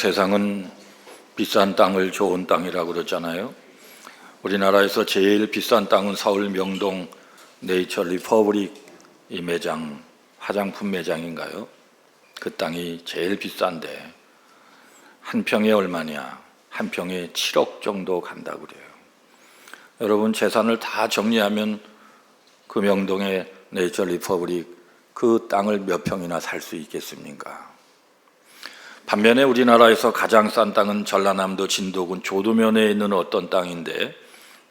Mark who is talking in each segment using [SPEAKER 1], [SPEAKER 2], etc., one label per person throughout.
[SPEAKER 1] 세상은 비싼 땅을 좋은 땅이라고 그러잖아요. 우리나라에서 제일 비싼 땅은 서울 명동 네이처 리퍼블릭 이 매장, 화장품 매장인가요? 그 땅이 제일 비싼데 한 평에 얼마냐? 한 평에 7억 정도 간다고 그래요. 여러분 재산을 다 정리하면 그 명동의 네이처 리퍼블릭 그 땅을 몇 평이나 살 수 있겠습니까? 반면에 우리나라에서 가장 싼 땅은 전라남도 진도군 조도면에 있는 어떤 땅인데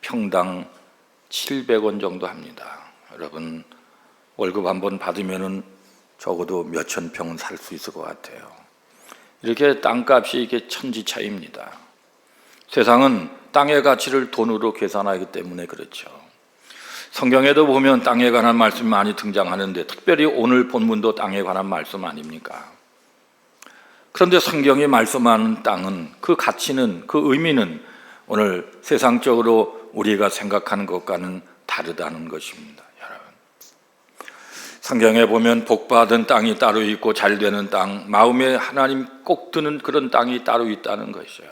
[SPEAKER 1] 평당 700원 정도 합니다. 여러분 월급 한번 받으면은 적어도 몇천 평은 살 수 있을 것 같아요. 이렇게 땅값이 이게 천지 차이입니다. 세상은 땅의 가치를 돈으로 계산하기 때문에 그렇죠. 성경에도 보면 땅에 관한 말씀이 많이 등장하는데 특별히 오늘 본문도 땅에 관한 말씀 아닙니까? 그런데 성경이 말씀하는 땅은 그 가치는 그 의미는 오늘 세상적으로 우리가 생각하는 것과는 다르다는 것입니다. 여러분 성경에 보면 복받은 땅이 따로 있고 잘되는 땅, 마음에 하나님 꼭 드는 그런 땅이 따로 있다는 것이에요.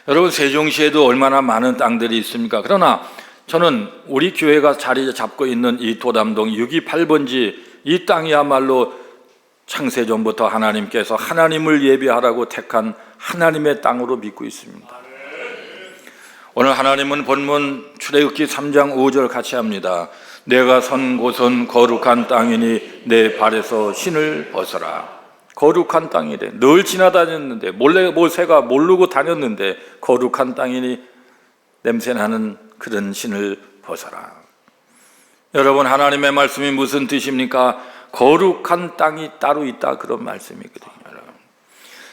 [SPEAKER 1] 여러분 세종시에도 얼마나 많은 땅들이 있습니까? 그러나 저는 우리 교회가 자리 잡고 있는 이 도담동 628번지 이 땅이야말로 창세전부터 하나님께서 하나님을 예배하라고 택한 하나님의 땅으로 믿고 있습니다. 오늘 하나님은 본문 출애굽기 3장 5절 같이 합니다. 내가 선 곳은 거룩한 땅이니 내 발에서 신을 벗어라. 거룩한 땅이래. 늘 지나다녔는데 몰래 모세가 모르고 다녔는데 거룩한 땅이니 냄새나는 그런 신을 벗어라. 여러분 하나님의 말씀이 무슨 뜻입니까? 거룩한 땅이 따로 있다 그런 말씀이거든요.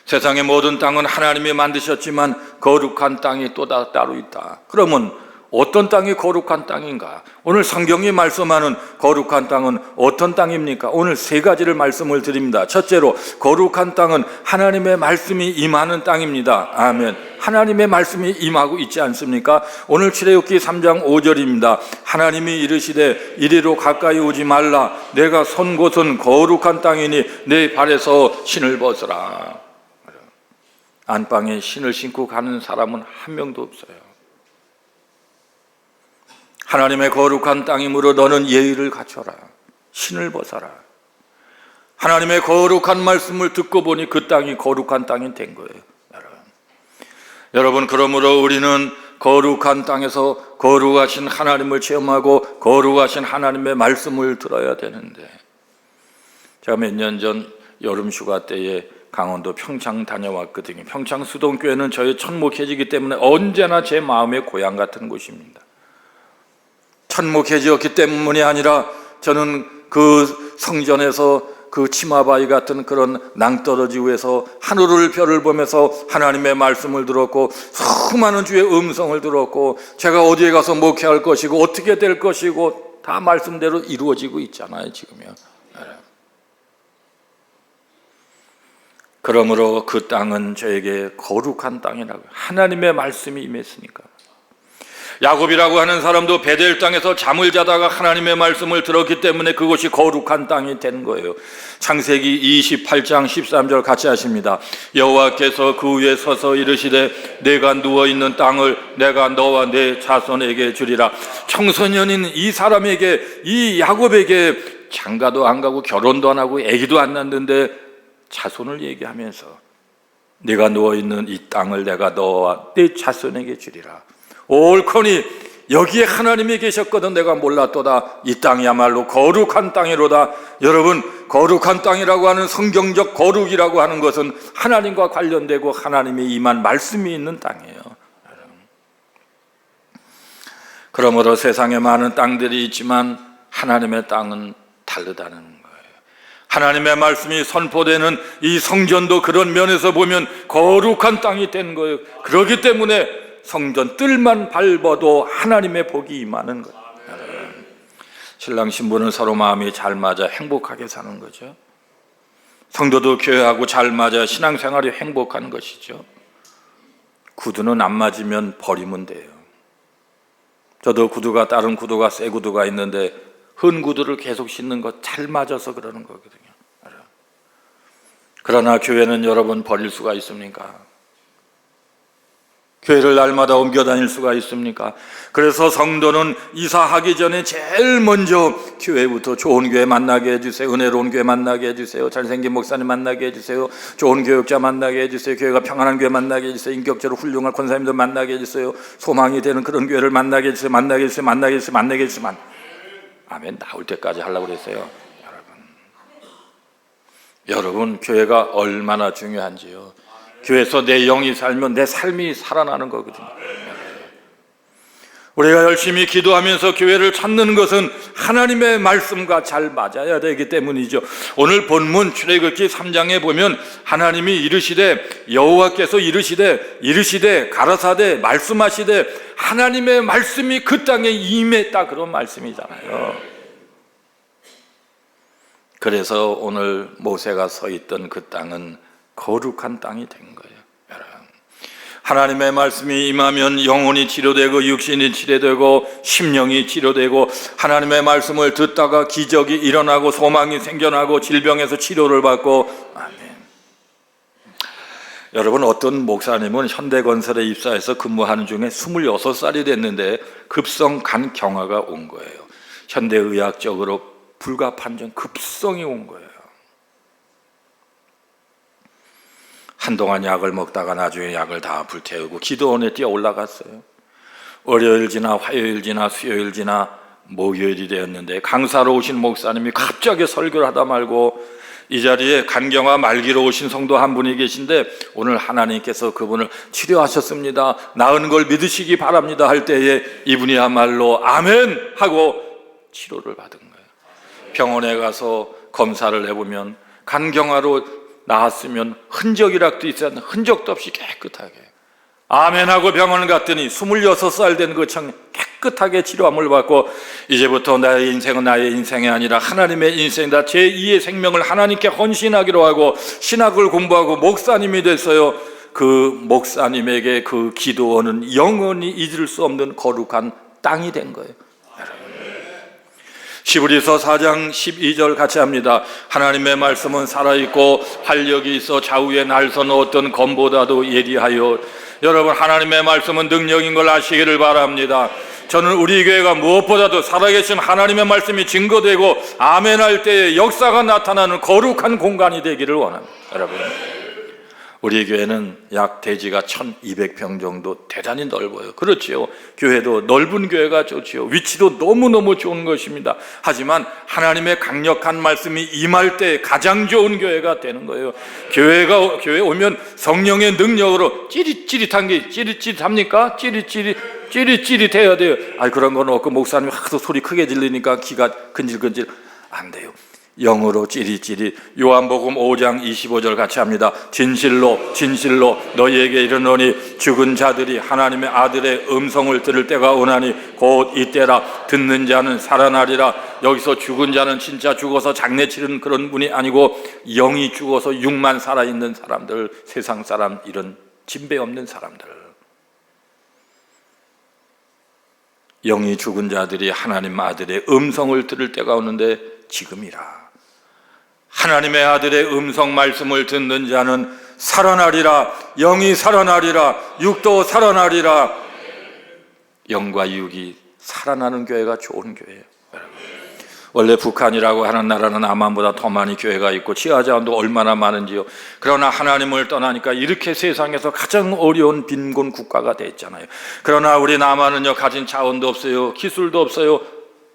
[SPEAKER 1] 세상의 모든 땅은 하나님이 만드셨지만 거룩한 땅이 또 따로 있다. 그러면 어떤 땅이 거룩한 땅인가? 오늘 성경이 말씀하는 거룩한 땅은 어떤 땅입니까? 오늘 세 가지를 말씀을 드립니다. 첫째로 거룩한 땅은 하나님의 말씀이 임하는 땅입니다. 아멘. 하나님의 말씀이 임하고 있지 않습니까? 오늘 출애굽기 3장 5절입니다. 하나님이 이르시되 이리로 가까이 오지 말라. 내가 선 곳은 거룩한 땅이니 내 발에서 신을 벗어라. 안방에 신을 신고 가는 사람은 한 명도 없어요. 하나님의 거룩한 땅이므로 너는 예의를 갖춰라. 신을 벗어라. 하나님의 거룩한 말씀을 듣고 보니 그 땅이 거룩한 땅이 된 거예요. 여러분 그러므로 우리는 거룩한 땅에서 거룩하신 하나님을 체험하고 거룩하신 하나님의 말씀을 들어야 되는데 제가 몇 년 전 여름 휴가 때에 강원도 평창 다녀왔거든요. 평창 수동교회는 저희 천목회지이기 때문에 언제나 제 마음의 고향 같은 곳입니다. 천목회지였기 때문이 아니라 저는 그 성전에서 그 치마바위 같은 그런 낭떠러지 위에서 하늘을 별을 보면서 하나님의 말씀을 들었고 수많은 주의 음성을 들었고 제가 어디에 가서 목회할 것이고 어떻게 될 것이고 다 말씀대로 이루어지고 있잖아요 지금요. 그러므로 그 땅은 저에게 거룩한 땅이라고요. 하나님의 말씀이 임했으니까. 야곱이라고 하는 사람도 베델 땅에서 잠을 자다가 하나님의 말씀을 들었기 때문에 그곳이 거룩한 땅이 된 거예요. 창세기 28장 13절 같이 하십니다. 여호와께서 그 위에 서서 이르시되 내가 누워있는 땅을 내가 너와 내 자손에게 주리라. 청소년인 이 사람에게 이 야곱에게 장가도 안 가고 결혼도 안 하고 아기도 안 낳는데 자손을 얘기하면서 네가 누워있는 이 땅을 내가 너와 내 자손에게 주리라. 옳거니 여기에 하나님이 계셨거든 내가 몰랐도다. 이 땅이야말로 거룩한 땅이로다. 여러분 거룩한 땅이라고 하는 성경적 거룩이라고 하는 것은 하나님과 관련되고 하나님이 임한 말씀이 있는 땅이에요. 그러므로 세상에 많은 땅들이 있지만 하나님의 땅은 다르다는 거예요. 하나님의 말씀이 선포되는 이 성전도 그런 면에서 보면 거룩한 땅이 된 거예요. 그렇기 때문에 성전 뜰만 밟아도 하나님의 복이 임하는 거예요. 신랑 신부는 서로 마음이 잘 맞아 행복하게 사는 거죠. 성도도 교회하고 잘 맞아 신앙생활이 행복한 것이죠. 구두는 안 맞으면 버리면 돼요. 저도 구두가 다른 구두가 새 구두가 있는데 흔 구두를 계속 신는 거 잘 맞아서 그러는 거거든요. 그러나 교회는 여러분 버릴 수가 있습니까? 교회를 날마다 옮겨 다닐 수가 있습니까? 그래서 성도는 이사하기 전에 제일 먼저 교회부터 좋은 교회 만나게 해주세요. 은혜로운 교회 만나게 해주세요. 잘생긴 목사님 만나게 해주세요. 좋은 교육자 만나게 해주세요. 교회가 평안한 교회 만나게 해주세요. 인격적으로 훌륭한 권사님들 만나게 해주세요. 소망이 되는 그런 교회를 만나게 해주세요. 만나게 해주세요. 만나게 해주세요. 만나게 해주세요. 아멘. 나올 때까지 하려고 그랬어요. 여러분 교회가 얼마나 중요한지요. 교회에서 내 영이 살면 내 삶이 살아나는 거거든요. 우리가 열심히 기도하면서 교회를 찾는 것은 하나님의 말씀과 잘 맞아야 되기 때문이죠. 오늘 본문 출애굽기 3장에 보면 하나님이 이르시되 여호와께서 이르시되 가라사대 말씀하시되 하나님의 말씀이 그 땅에 임했다, 그런 말씀이잖아요. 그래서 오늘 모세가 서 있던 그 땅은 거룩한 땅이 된 거예요. 여러분, 하나님의 말씀이 임하면 영혼이 치료되고 육신이 치료되고 심령이 치료되고 하나님의 말씀을 듣다가 기적이 일어나고 소망이 생겨나고 질병에서 치료를 받고. 아멘. 여러분, 어떤 목사님은 현대건설에 입사해서 근무하는 중에 26살이 됐는데 급성 간 경화가 온 거예요. 현대의학적으로 불가판정 급성이 온 거예요. 한동안 약을 먹다가 나중에 약을 다 불태우고 기도원에 뛰어 올라갔어요. 월요일 지나 화요일 지나 수요일 지나 목요일이 되었는데 강사로 오신 목사님이 갑자기 설교를 하다 말고 이 자리에 간경화 말기로 오신 성도 한 분이 계신데 오늘 하나님께서 그분을 치료하셨습니다, 나은 걸 믿으시기 바랍니다 할 때에 이분이야말로 아멘 하고 치료를 받은 거예요. 병원에 가서 검사를 해보면 간경화로 나았으면 흔적이라도 있었는데 흔적도 없이 깨끗하게 아멘하고 병원을 갔더니 26살 된 것처럼 깨끗하게 치료함을 받고 이제부터 나의 인생은 나의 인생이 아니라 하나님의 인생이다, 제2의 생명을 하나님께 헌신하기로 하고 신학을 공부하고 목사님이 됐어요. 그 목사님에게 그 기도원은 영원히 잊을 수 없는 거룩한 땅이 된 거예요. 히브리서 4장 12절 같이 합니다. 하나님의 말씀은 살아있고 활력이 있어 좌우에 날선 어떤 검보다도 예리하여. 여러분, 하나님의 말씀은 능력인 걸 아시기를 바랍니다. 저는 우리 교회가 무엇보다도 살아계신 하나님의 말씀이 증거되고 아멘할 때에 역사가 나타나는 거룩한 공간이 되기를 원합니다. 여러분, 우리 교회는 약 대지가 1200평 정도 대단히 넓어요. 그렇지요. 교회도 넓은 교회가 좋지요. 위치도 너무너무 좋은 것입니다. 하지만 하나님의 강력한 말씀이 임할 때 가장 좋은 교회가 되는 거예요. 교회에 오면 성령의 능력으로 찌릿찌릿한 게 찌릿찌릿합니까? 찌릿찌릿해야 돼요. 그런 건 없고 목사님이 하도 소리 크게 질리니까 귀가 근질근질 안 돼요. 영으로 찌릿찌릿. 요한복음 5장 25절 같이 합니다. 진실로 너희에게 이르노니 죽은 자들이 하나님의 아들의 음성을 들을 때가 오나니 곧 이때라. 듣는 자는 살아나리라. 여기서 죽은 자는 진짜 죽어서 장례치르는 그런 분이 아니고 영이 죽어서 육만 살아있는 사람들, 세상 사람, 이런 진배 없는 사람들. 영이 죽은 자들이 하나님 아들의 음성을 들을 때가 오는데 지금이라. 하나님의 아들의 음성 말씀을 듣는 자는 살아나리라. 영이 살아나리라. 육도 살아나리라. 영과 육이 살아나는 교회가 좋은 교회예요. 원래 북한이라고 하는 나라는 남한보다 더 많이 교회가 있고 지하자원도 얼마나 많은지요. 그러나 하나님을 떠나니까 이렇게 세상에서 가장 어려운 빈곤 국가가 됐잖아요. 그러나 우리 남한은요, 가진 자원도 없어요, 기술도 없어요.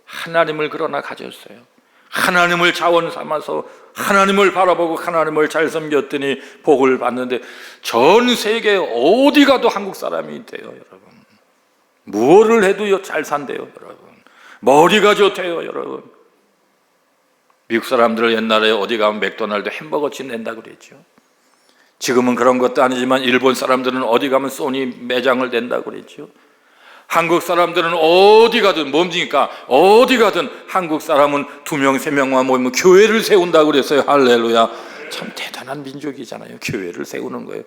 [SPEAKER 1] 하나님을 그러나 가졌어요. 하나님을 자원 삼아서 하나님을 바라보고 하나님을 잘 섬겼더니 복을 받는데 전 세계 어디 가도 한국 사람이 돼요. 여러분, 무엇을 해도 잘 산대요. 여러분, 머리가 좋대요. 여러분, 미국 사람들 옛날에 어디 가면 맥도날드 햄버거집 낸다고 그랬죠. 지금은 그런 것도 아니지만 일본 사람들은 어디 가면 소니 매장을 낸다고 그랬죠. 한국 사람들은 어디 가든 뭡니까? 어디 가든 한국 사람은 2명, 3명만 모이면 교회를 세운다고 그랬어요. 할렐루야. 참 대단한 민족이잖아요. 교회를 세우는 거예요.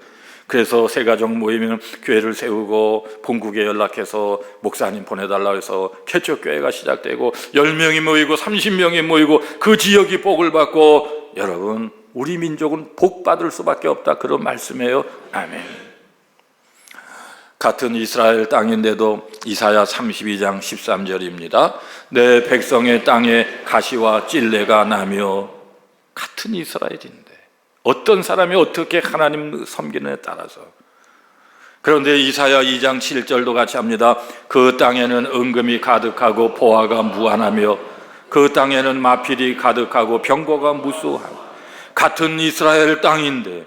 [SPEAKER 1] 그래서 새가족 모이면 교회를 세우고 본국에 연락해서 목사님 보내달라고 해서 개척교회가 시작되고 10명이 모이고 30명이 모이고 그 지역이 복을 받고. 여러분, 우리 민족은 복받을 수밖에 없다, 그런 말씀이에요. 아멘. 같은 이스라엘 땅인데도 이사야 32장 13절입니다. 내 백성의 땅에 가시와 찔레가 나며. 같은 이스라엘인데 어떤 사람이 어떻게 하나님 섬기느냐에 따라서. 그런데 이사야 2장 7절도 같이 합니다. 그 땅에는 은금이 가득하고 보화가 무한하며 그 땅에는 마필이 가득하고 병거가 무수하고. 같은 이스라엘 땅인데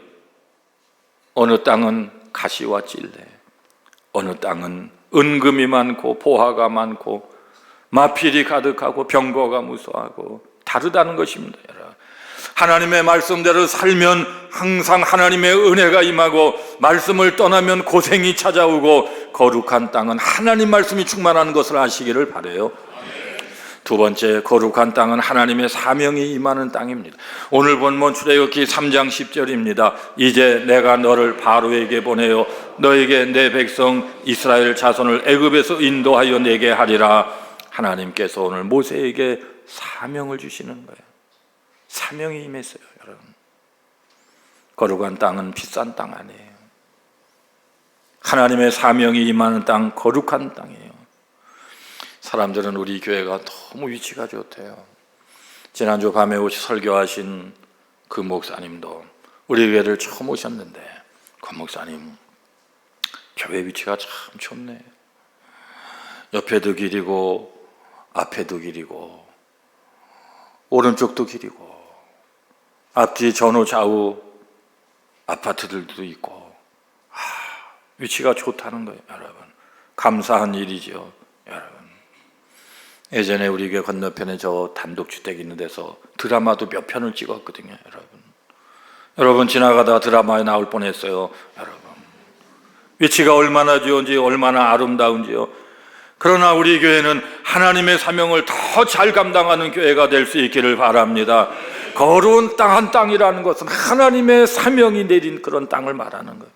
[SPEAKER 1] 어느 땅은 가시와 찔레, 어느 땅은 은금이 많고 보화가 많고 마필이 가득하고 병거가 무수하고 다르다는 것입니다. 하나님의 말씀대로 살면 항상 하나님의 은혜가 임하고, 말씀을 떠나면 고생이 찾아오고, 거룩한 땅은 하나님 말씀이 충만하는 것을 아시기를 바라요. 두 번째, 거룩한 땅은 하나님의 사명이 임하는 땅입니다. 오늘 본문 출애굽기 3장 10절입니다. 이제 내가 너를 바로에게 보내어 너에게 내 백성 이스라엘 자손을 애굽에서 인도하여 내게 하리라. 하나님께서 오늘 모세에게 사명을 주시는 거예요. 사명이 임했어요, 여러분. 거룩한 땅은 비싼 땅 아니에요. 하나님의 사명이 임하는 땅, 거룩한 땅이에요. 사람들은 우리 교회가 너무 위치가 좋대요. 지난주 밤에 설교하신 그 목사님도 우리 교회를 처음 오셨는데, 그 목사님 교회 위치가 참 좋네. 옆에도 길이고 앞에도 길이고 오른쪽도 길이고 앞뒤 전후 좌우 아파트들도 있고, 위치가 좋다는 거예요, 여러분. 감사한 일이죠, 여러분. 예전에 우리 교회 건너편에 저 단독주택 있는 데서 드라마도 몇 편을 찍었거든요, 여러분. 여러분, 지나가다가 드라마에 나올 뻔했어요, 여러분. 위치가 얼마나 좋은지, 얼마나 아름다운지요. 그러나 우리 교회는 하나님의 사명을 더 잘 감당하는 교회가 될 수 있기를 바랍니다. 거룩한 땅 한 땅이라는 것은 하나님의 사명이 내린 그런 땅을 말하는 거예요.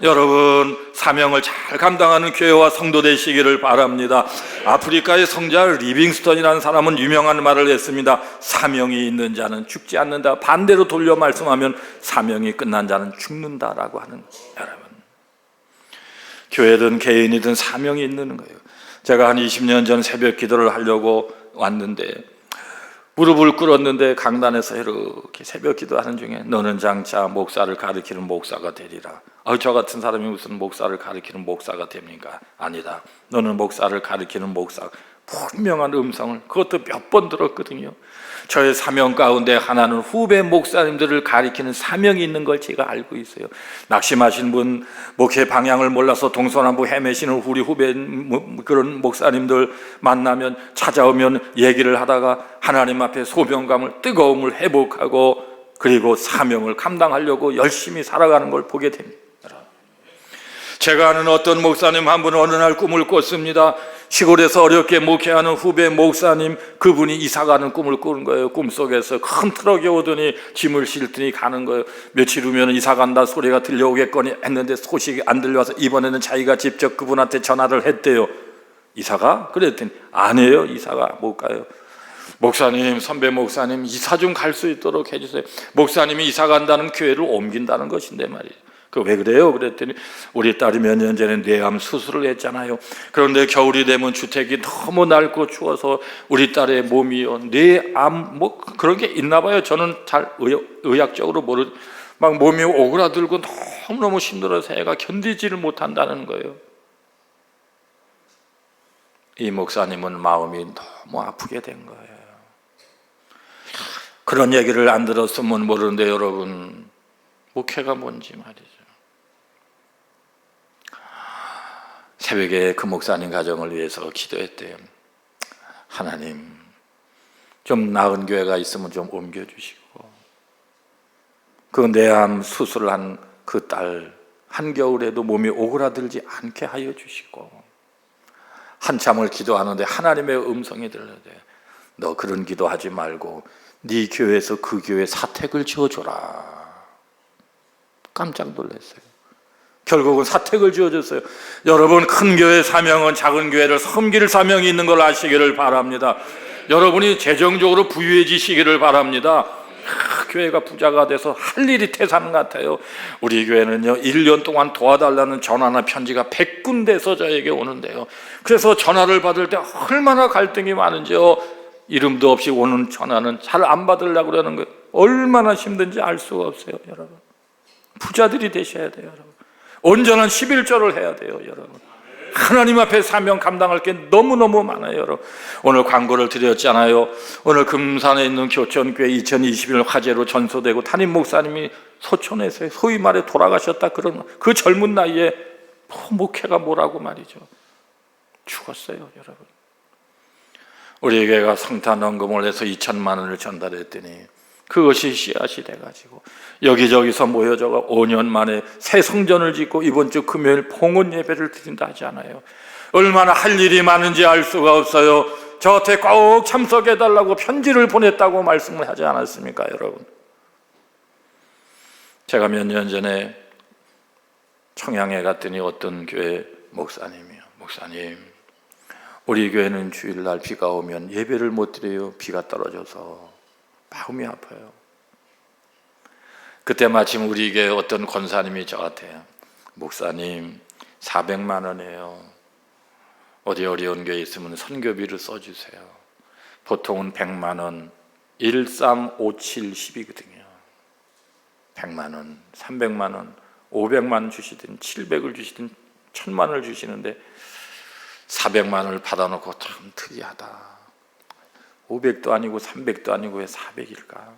[SPEAKER 1] 여러분, 사명을 잘 감당하는 교회와 성도 되시기를 바랍니다. 아프리카의 성자 리빙스턴이라는 사람은 유명한 말을 했습니다. 사명이 있는 자는 죽지 않는다. 반대로 돌려 말씀하면 사명이 끝난 자는 죽는다라고 하는 거예요, 여러분. 교회든 개인이든 사명이 있는 거예요. 제가 한 20년 전 새벽 기도를 하려고 왔는데, 무릎을 꿇었는데 강단에서 이렇게 새벽 기도하는 중에 너는 장차 목사를 가리키는 목사가 되리라. 저 같은 사람이 무슨 목사를 가리키는 목사가 됩니까? 아니다. 너는 목사를 가리키는 목사. 분명한 음성을, 그것도 몇 번 들었거든요. 저의 사명 가운데 하나는 후배 목사님들을 가리키는 사명이 있는 걸 제가 알고 있어요. 낙심하신 분, 목회 방향을 몰라서 동서남북 헤매시는 우리 후배 그런 목사님들 만나면, 찾아오면 얘기를 하다가 하나님 앞에 소명감을, 뜨거움을 회복하고, 그리고 사명을 감당하려고 열심히 살아가는 걸 보게 됩니다. 제가 아는 어떤 목사님 한 분은 어느 날 꿈을 꿨습니다. 시골에서 어렵게 목회하는 후배 목사님, 그분이 이사가는 꿈을 꾸는 거예요. 꿈속에서 큰 트럭이 오더니 짐을 실더니 가는 거예요. 며칠 후면 이사간다 소리가 들려오겠거니 했는데 소식이 안 들려와서 이번에는 자기가 직접 그분한테 전화를 했대요. 이사가? 그랬더니 아니에요, 이사가 못 가요. 목사님, 선배 목사님, 이사 좀 갈 수 있도록 해주세요. 목사님이 이사 간다는 교회를 옮긴다는 것인데 말이에요. 왜 그래요? 그랬더니 우리 딸이 몇 년 전에 뇌암 수술을 했잖아요. 그런데 겨울이 되면 주택이 너무 낡고 추워서 우리 딸의 몸이요, 뇌암 뭐 그런 게 있나 봐요. 저는 잘 의학적으로 막 몸이 오그라들고 너무너무 힘들어서 애가 견디지를 못한다는 거예요. 이 목사님은 마음이 너무 아프게 된 거예요. 그런 얘기를 안 들었으면 모르는데 여러분, 목회가 뭔지 말이죠. 새벽에 그 목사님 가정을 위해서 기도했대요. 하나님, 좀 나은 교회가 있으면 좀 옮겨주시고, 그 뇌암 수술을 한 그 딸 한겨울에도 몸이 오그라들지 않게 하여 주시고, 한참을 기도하는데 하나님의 음성이 들려요. 너 그런 기도하지 말고 네 교회에서 그 교회 사택을 지어줘라. 깜짝 놀랐어요. 결국은 사택을 지어줬어요. 여러분, 큰 교회 사명은 작은 교회를 섬길 사명이 있는 걸 아시기를 바랍니다. 여러분이 재정적으로 부유해지시기를 바랍니다. 교회가 부자가 돼서 할 일이 태산 같아요. 우리 교회는요 1년 동안 도와달라는 전화나 편지가 100군데서 저에게 오는데요. 그래서 전화를 받을 때 얼마나 갈등이 많은지요. 이름도 없이 오는 전화는 잘 안 받으려고 그러는 거예요. 얼마나 힘든지 알 수가 없어요, 여러분. 부자들이 되셔야 돼요, 여러분. 온전한 11조를 해야 돼요, 여러분. 하나님 앞에 사명 감당할 게 너무너무 많아요, 여러분. 오늘 광고를 드렸잖아요. 오늘 금산에 있는 교천교회 2021 화재로 전소되고 담임 목사님이 소천에서 소위 말해 돌아가셨다 그런 그 젊은 나이에 목회가 뭐라고 말이죠. 죽었어요, 여러분. 우리 교회가 성탄 헌금을 해서 2천만 원을 전달했더니 그것이 씨앗이 돼가지고 여기저기서 모여져가 5년 만에 새 성전을 짓고 이번 주 금요일 봉헌 예배를 드린다 하지 않아요. 얼마나 할 일이 많은지 알 수가 없어요. 저한테 꼭 참석해달라고 편지를 보냈다고 말씀을 하지 않았습니까, 여러분? 제가 몇 년 전에 청양에 갔더니 어떤 교회 목사님이요, 목사님, 우리 교회는 주일날 비가 오면 예배를 못 드려요. 비가 떨어져서. 마음이 아파요. 그때 마침 우리 교회 어떤 권사님이 저한테, 목사님 400만 원이에요. 어디 어려운 교회 있으면 선교비를 써주세요. 보통은 100만 원, 1, 3, 5, 7, 10이거든요. 100만 원, 300만 원, 500만 원 주시든 700을 주시든 1000만 원을 주시는데 400만 원을 받아놓고 참 특이하다. 500도 아니고 300도 아니고 왜 400일까?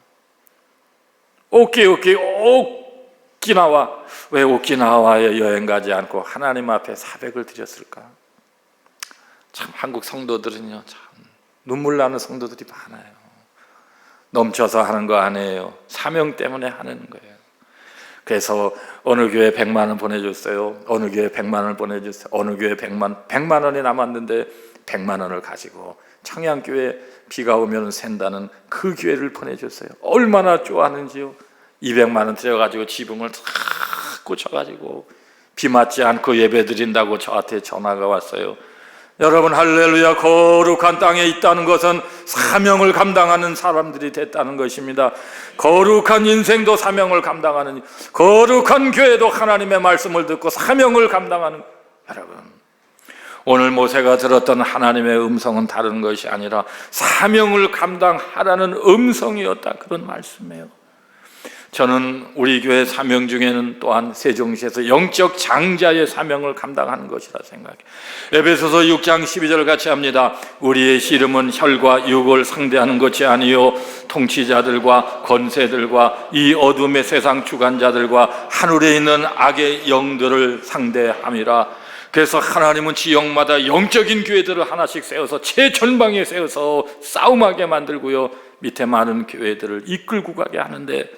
[SPEAKER 1] 오키나와, 왜 오키나와에 여행 가지 않고 하나님 앞에 400을 드렸을까? 참 한국 성도들은요 참 눈물 나는 성도들이 많아요. 넘쳐서 하는 거 아니에요. 사명 때문에 하는 거예요. 그래서 어느 교회 100만 원 보내줬어요. 어느 교회 100만 원을 보내줬어요. 어느 교회 100만 원이 남았는데 100만 원을 가지고 청양교회 비가 오면 샌다는 그 교회를 보내줬어요. 얼마나 좋아하는지요. 200만 원 들여가지고 지붕을 다 꽂혀가지고 비 맞지 않고 예배 드린다고 저한테 전화가 왔어요. 여러분, 할렐루야. 거룩한 땅에 있다는 것은 사명을 감당하는 사람들이 됐다는 것입니다. 거룩한 인생도 사명을 감당하는, 거룩한 교회도 하나님의 말씀을 듣고 사명을 감당하는. 여러분, 오늘 모세가 들었던 하나님의 음성은 다른 것이 아니라 사명을 감당하라는 음성이었다, 그런 말씀이에요. 저는 우리 교회 사명 중에는 또한 세종시에서 영적 장자의 사명을 감당하는 것이라 생각해요. 에베소서 6장 12절 같이 합니다. 우리의 씨름은 혈과 육을 상대하는 것이 아니요 통치자들과 권세들과 이 어둠의 세상 주관자들과 하늘에 있는 악의 영들을 상대함이라. 그래서 하나님은 지역마다 영적인 교회들을 하나씩 세워서 최전방에 세워서 싸움하게 만들고요, 밑에 많은 교회들을 이끌고 가게 하는데,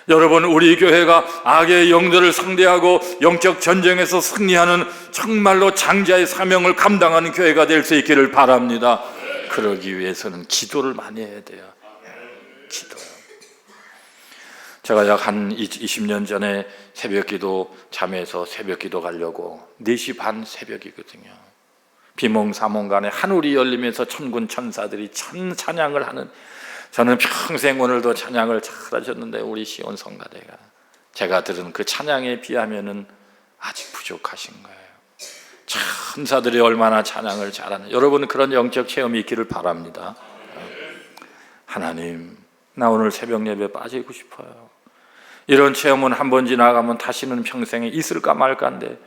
[SPEAKER 1] 여러분, 우리 교회가 악의 영들을 상대하고 영적 전쟁에서 승리하는 정말로 장자의 사명을 감당하는 교회가 될 수 있기를 바랍니다. 그러기 위해서는 기도를 많이 해야 돼요. 기도요. 제가 약 한 20년 전에 새벽기도 잠에서 새벽기도 가려고 4시 반 새벽이거든요. 비몽사몽간에 하늘이 열리면서 천군 천사들이 찬양을 하는, 저는 평생 오늘도 찬양을 잘하셨는데 우리 시온 성가대가 제가 들은 그 찬양에 비하면은 아직 부족하신 거예요. 천사들이 얼마나 찬양을 잘하는, 여러분 그런 영적 체험이 있기를 바랍니다. 하나님, 나 오늘 새벽 예배 빠지고 싶어요. 이런 체험은 한 번 지나가면 다시는 평생에 있을까 말까인데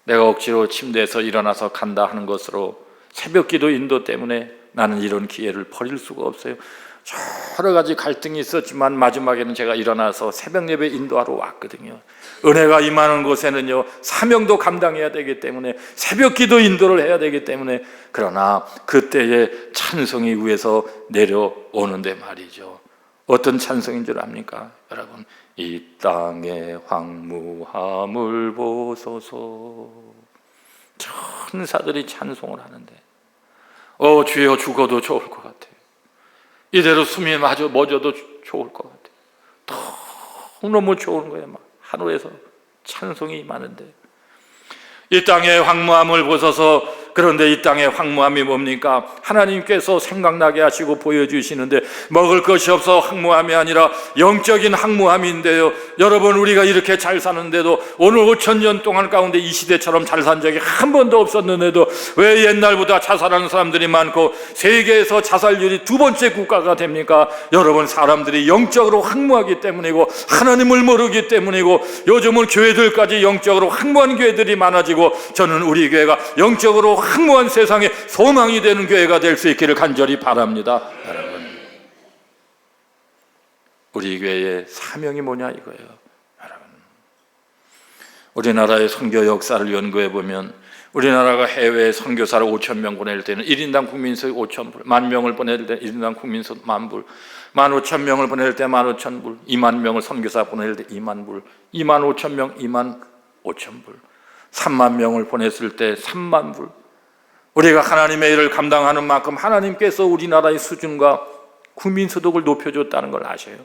[SPEAKER 1] 내가 억지로 침대에서 일어나서 간다 하는 것으로 새벽 기도 인도 때문에 나는 이런 기회를 버릴 수가 없어요. 여러 가지 갈등이 있었지만 마지막에는 제가 일어나서 새벽 예배 인도하러 왔거든요. 은혜가 임하는 곳에는요 사명도 감당해야 되기 때문에 새벽 기도 인도를 해야 되기 때문에, 그러나 그때의 찬송이 위에서 내려오는데 말이죠, 어떤 찬송인 줄 압니까? 여러분, 이 땅의 황무함을 보소서. 천사들이 찬송을 하는데 주여 죽어도 좋을 것 같아요. 이대로 숨이 마저 멎어도 좋을 것 같아요. 너무 좋은 거예요. 막 하늘에서 찬송이 많은데 이 땅의 황무함을 보소서. 그런데 이 땅의 황무함이 뭡니까? 하나님께서 생각나게 하시고 보여주시는데 먹을 것이 없어 황무함이 아니라 영적인 황무함인데요. 여러분, 우리가 이렇게 잘 사는데도 오늘 5,000년 동안 가운데 이 시대처럼 잘 산 적이 한 번도 없었는데도 왜 옛날보다 자살하는 사람들이 많고 세계에서 자살률이 두 번째 국가가 됩니까? 여러분, 사람들이 영적으로 황무하기 때문이고 하나님을 모르기 때문이고, 요즘은 교회들까지 영적으로 황무한 교회들이 많아지고, 저는 우리 교회가 영적으로 황무한 세상에 소망이 되는 교회가 될 수 있기를 간절히 바랍니다. 여러분, 우리 교회의 사명이 뭐냐 이거예요. 여러분, 우리나라의 선교 역사를 연구해 보면 우리나라가 해외에 선교사를 5,000명 보낼 때는 1인당 국민수 5,000불, 10,000명을 보낼 때 1인당 국민수 10,000불, 15,000명을 보낼 때 15,000불, 20,000명을 선교사 보낼 때 20,000불, 25,000명 25,000불, 30,000명을 보냈을 때 30,000불. 우리가 하나님의 일을 감당하는 만큼 하나님께서 우리나라의 수준과 국민소득을 높여줬다는 걸 아셔요?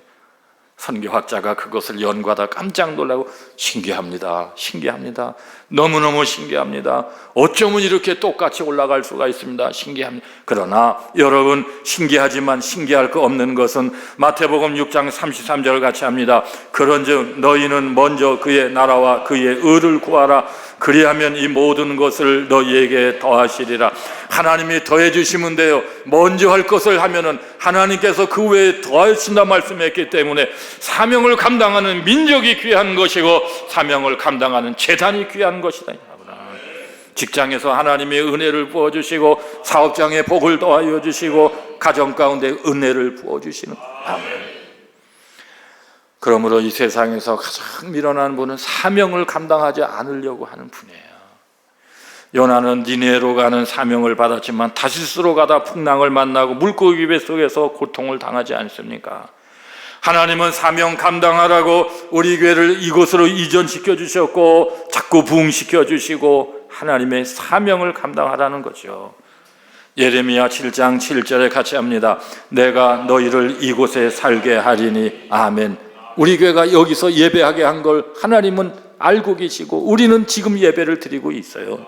[SPEAKER 1] 선교학자가 그것을 연구하다 깜짝 놀라고 신기합니다. 신기합니다. 너무너무 신기합니다. 어쩌면 이렇게 똑같이 올라갈 수가 있습니다. 신기합니다. 그러나 여러분, 신기하지만 신기할 거 없는 것은 마태복음 6장 33절 같이 합니다. 그런즉 너희는 먼저 그의 나라와 그의 의를 구하라. 그리하면 이 모든 것을 너희에게 더하시리라. 하나님이 더해 주시면 돼요. 먼저 할 것을 하면은 하나님께서 그 외에 더하신다 말씀했기 때문에 사명을 감당하는 민족이 귀한 것이고 사명을 감당하는 재단이 귀한 것이다. 직장에서 하나님의 은혜를 부어주시고, 사업장에 복을 더하여 주시고, 가정 가운데 은혜를 부어주시는, 아멘. 그러므로 이 세상에서 가장 미련한 분은 사명을 감당하지 않으려고 하는 분이에요. 요나는 니네로 가는 사명을 받았지만 다시스로 가다 풍랑을 만나고 물고기 뱃속에서 고통을 당하지 않습니까? 하나님은 사명 감당하라고 우리 교회를 이곳으로 이전시켜 주셨고 자꾸 부흥시켜 주시고 하나님의 사명을 감당하라는 거죠. 예레미야 7장 7절에 같이 합니다. 내가 너희를 이곳에 살게 하리니, 아멘. 우리 교회가 여기서 예배하게 한 걸 하나님은 알고 계시고 우리는 지금 예배를 드리고 있어요.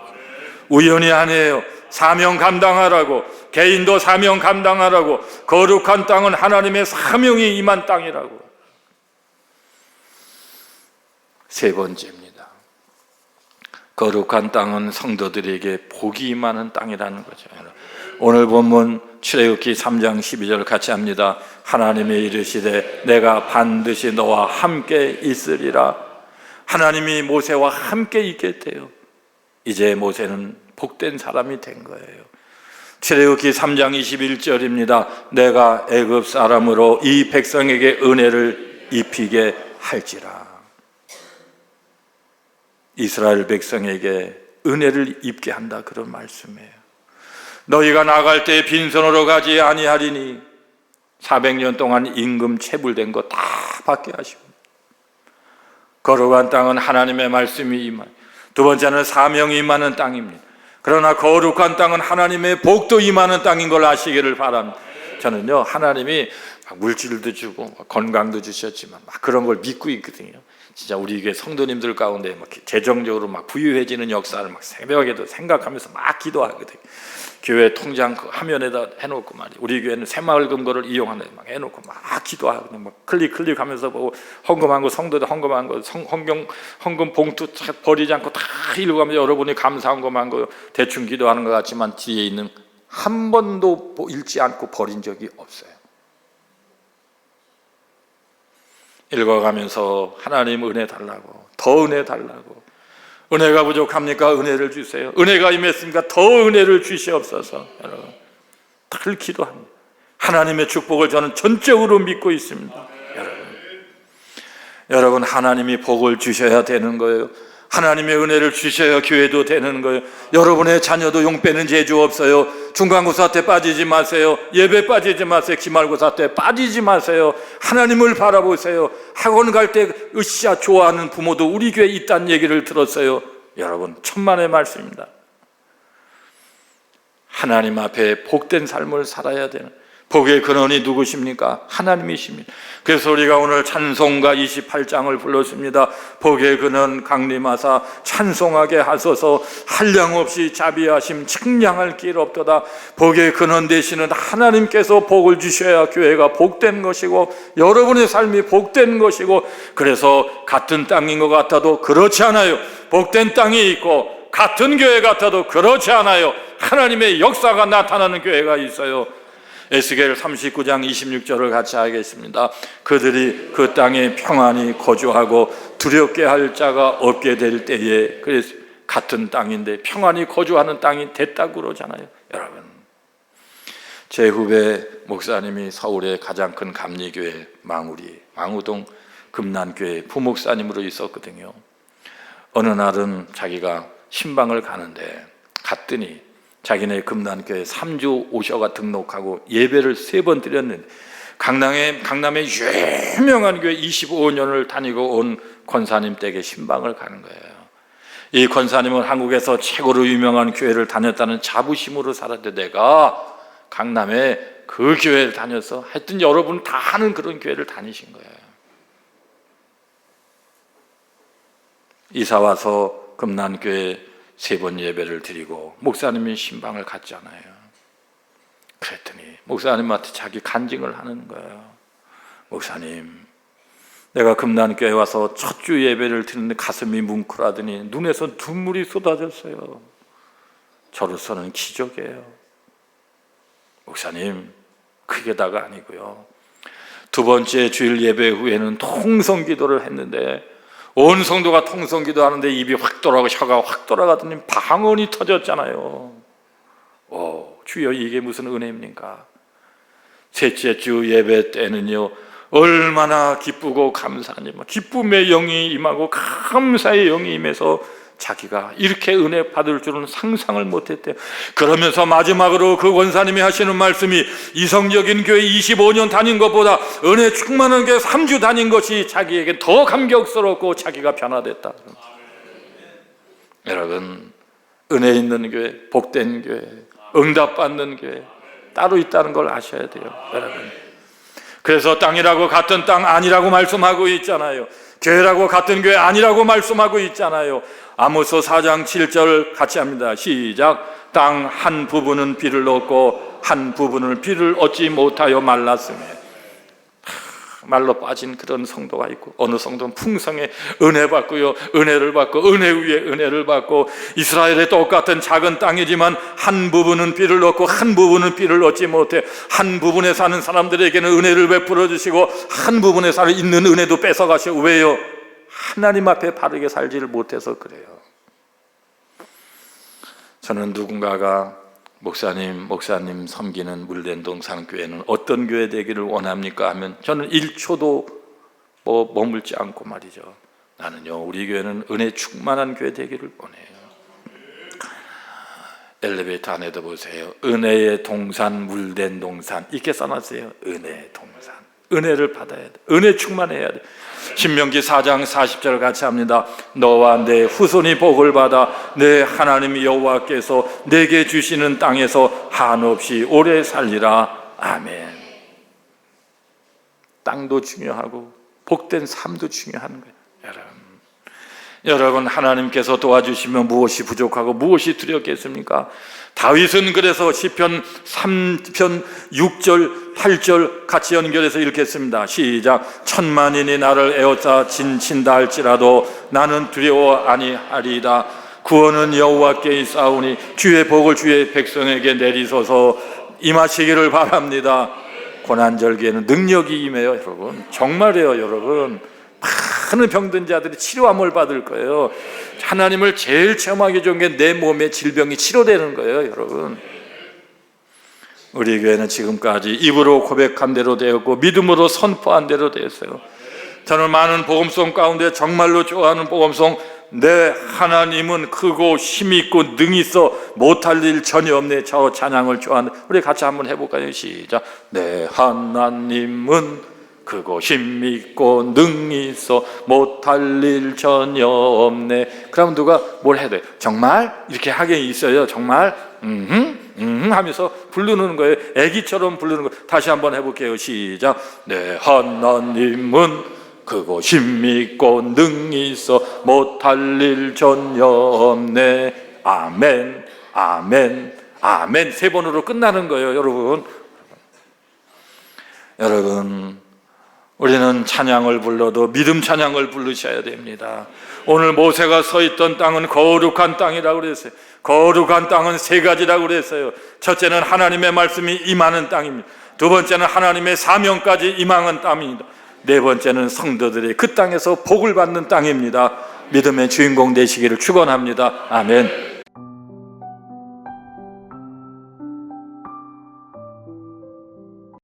[SPEAKER 1] 우연이 아니에요. 사명 감당하라고, 개인도 사명 감당하라고. 거룩한 땅은 하나님의 사명이 임한 땅이라고. 세 번째입니다. 거룩한 땅은 성도들에게 복이 임하는 땅이라는 거죠. 오늘 본문 출애굽기 3장 12절 같이 합니다. 하나님이 이르시되 내가 반드시 너와 함께 있으리라. 하나님이 모세와 함께 있겠대요. 이제 모세는 복된 사람이 된 거예요. 출애굽기 3장 21절입니다. 내가 애굽 사람으로 이 백성에게 은혜를 입히게 할지라. 이스라엘 백성에게 은혜를 입게 한다, 그런 말씀이에요. 너희가 나갈 때 빈손으로 가지 아니하리니 400년 동안 임금 체불된 거 다 받게 하시고, 거룩한 땅은 하나님의 말씀이 임하는, 두 번째는 사명이 임하는 땅입니다. 그러나 거룩한 땅은 하나님의 복도 임하는 땅인 걸 아시기를 바랍니다. 저는요, 하나님이 물질도 주고 건강도 주셨지만 막 그런 걸 믿고 있거든요. 진짜 우리 교회 성도님들 가운데 막 재정적으로 막 부유해지는 역사를 막 새벽에도 생각하면서 막 기도하거든요. 교회 통장 그 화면에다 해놓고 말이야. 우리 교회는 새마을 금고를 이용하는 막 해놓고 막 기도하고 막 클릭하면서 보고, 헌금한 거 성도들 헌금한 거 헌금 봉투 버리지 않고 다 읽어가면서 여러분이 감사한 것만 거 대충 기도하는 것 같지만 뒤에 있는 한 번도 읽지 않고 버린 적이 없어요. 읽어가면서 하나님 은혜 달라고, 더 은혜 달라고. 은혜가 부족합니까? 은혜를 주세요. 은혜가 임했습니까? 더 은혜를 주시옵소서. 여러분, 늘 기도합니다. 하나님의 축복을 저는 전적으로 믿고 있습니다. 여러분, 하나님이 복을 주셔야 되는 거예요. 하나님의 은혜를 주셔야 교회도 되는 거예요. 여러분의 자녀도 용 빼는 재주 없어요. 중간고사 때 빠지지 마세요. 예배 빠지지 마세요. 기말고사 때 빠지지 마세요. 하나님을 바라보세요. 학원 갈 때 으쌰 좋아하는 부모도 우리 교회에 있다는 얘기를 들었어요. 여러분, 천만의 말씀입니다. 하나님 앞에 복된 삶을 살아야 되는, 복의 근원이 누구십니까? 하나님이십니다. 그래서 우리가 오늘 찬송가 28장을 불렀습니다. 복의 근원 강림하사 찬송하게 하소서. 한량없이 자비하심 측량할 길 없도다. 복의 근원 되시는 하나님께서 복을 주셔야 교회가 복된 것이고 여러분의 삶이 복된 것이고, 그래서 같은 땅인 것 같아도 그렇지 않아요. 복된 땅이 있고 같은 교회 같아도 그렇지 않아요. 하나님의 역사가 나타나는 교회가 있어요. 에스겔 39장 26절을 같이 하겠습니다. 그들이 그 땅에 평안히 거주하고 두렵게 할 자가 없게 될 때에, 그래서 같은 땅인데 평안히 거주하는 땅이 됐다고 그러잖아요. 여러분, 제 후배 목사님이 서울의 가장 큰 감리교회 망우동 금난교회 부목사님으로 있었거든요. 어느 날은 자기가 신방을 갔더니 자기네 금난교회 3주 오셔가 등록하고 예배를 3번 드렸는데, 강남의 유명한 교회 25년을 다니고 온 권사님 댁에 신방을 가는 거예요. 이 권사님은 한국에서 최고로 유명한 교회를 다녔다는 자부심으로 살았는데, 내가 강남에 그 교회를 다녀서 하여튼 여러분 다 아는 그런 교회를 다니신 거예요. 이사 와서 금난교회 3번 예배를 드리고 목사님이 신방을 갔잖아요. 그랬더니 목사님한테 자기 간증을 하는 거예요. 목사님, 내가 금난교회 와서 첫 주 예배를 드리는데 가슴이 뭉클하더니 눈에서 눈물이 쏟아졌어요. 저로서는 기적이에요. 목사님, 그게 다가 아니고요. 2번째 주일 예배 후에는 통성기도를 했는데 온 성도가 통성기도 하는데 입이 확 돌아가고 혀가 확 돌아가더니 방언이 터졌잖아요. 주여, 이게 무슨 은혜입니까? 셋째 주 예배 때는요, 얼마나 기쁘고 감사하니, 기쁨의 영이 임하고 감사의 영이 임해서 자기가 이렇게 은혜 받을 줄은 상상을 못했대요. 그러면서 마지막으로 그 권사님이 하시는 말씀이, 이성적인 교회 25년 다닌 것보다 은혜 충만한 교회 3주 다닌 것이 자기에게 더 감격스럽고 자기가 변화됐다. 여러분, 은혜 있는 교회, 복된 교회, 응답받는 교회 따로 있다는 걸 아셔야 돼요. 여러분, 그래서 땅이라고 같은 땅 아니라고 말씀하고 있잖아요. 교회라고 같은 교회 아니라고 말씀하고 있잖아요. 아모스 4장 7절 같이 합니다. 시작. 땅 한 부분은 비를 얻고 한 부분은 비를 얻지 못하여 말랐으며. 말로 빠진 그런 성도가 있고, 어느 성도는 풍성에 은혜 받고요, 은혜를 받고 은혜 위에 은혜를 받고, 이스라엘의 똑같은 작은 땅이지만 한 부분은 비를 얻고 한 부분은 비를 얻지 못해 한 부분에 사는 사람들에게는 은혜를 베풀어 주시고 한 부분에 사는 있는 은혜도 뺏어가시고. 왜요? 하나님 앞에 바르게 살지를 못해서 그래요. 저는 누군가가 목사님 섬기는 물den동 산교회는 어떤 교회 되기를 원합니까? 하면 저는 1초도 머물지 않고 말이죠, 나는요, 우리 교회는 은혜 충만한 교회 되기를 원해요. 엘리베이터 안에도 보세요. 은혜의 동산, 물된 동산 이렇게 써놨어요. 은혜의 동산, 은혜를 받아야 돼. 은혜 충만해야 돼. 신명기 4장 40절 같이 합니다. 너와 내 후손이 복을 받아 내 하나님 여호와께서 내게 주시는 땅에서 한없이 오래 살리라. 아멘. 땅도 중요하고 복된 삶도 중요한 거예요. 여러분, 하나님께서 도와주시면 무엇이 부족하고 무엇이 두렵겠습니까? 다윗은 그래서 시편 3편 6절 8절 같이 연결해서 읽겠습니다. 시작. 천만인이 나를 에워싸 진친다 할지라도 나는 두려워 아니하리이다. 구원은 여호와께 있사오니 주의 복을 주의 백성에게 내리소서. 임하시기를 바랍니다. 고난절기에는 능력이 임해요. 여러분, 정말이에요. 여러분, 많은 병든 자들이 치료함을 받을 거예요. 하나님을 제일 체험하기 좋은 게 내 몸의 질병이 치료되는 거예요. 여러분, 우리 교회는 지금까지 입으로 고백한 대로 되었고 믿음으로 선포한 대로 되었어요. 저는 많은 복음송 가운데 정말로 좋아하는 복음송, 내 하나님은 크고 힘있고 능히 있어 못할 일 전혀 없네. 저 찬양을 좋아하는데 우리 같이 한번 해볼까요? 시작. 내 하나님은 크고 힘있고 능히 있어 못할 일 전혀 없네. 그럼 누가 뭘 해야 돼? 정말? 이렇게 하게 있어요. 정말? 하면서 부르는 거예요. 애기처럼 부르는 거. 다시 한번 해볼게요. 시작. 내 하나님은 그것이 믿고 능히 있어 못할 일 전혀 없네. 아멘, 아멘, 아멘. 세 번으로 끝나는 거예요, 여러분. 여러분, 우리는 찬양을 불러도 믿음 찬양을 부르셔야 됩니다. 오늘 모세가 서 있던 땅은 거룩한 땅이라고 그랬어요. 거룩한 땅은 세 가지라고 그랬어요. 첫째는 하나님의 말씀이 임하는 땅입니다. 두 번째는 하나님의 사명까지 임하는 땅입니다. 네 번째는 성도들이 그 땅에서 복을 받는 땅입니다. 믿음의 주인공 되시기를 축원합니다. 아멘.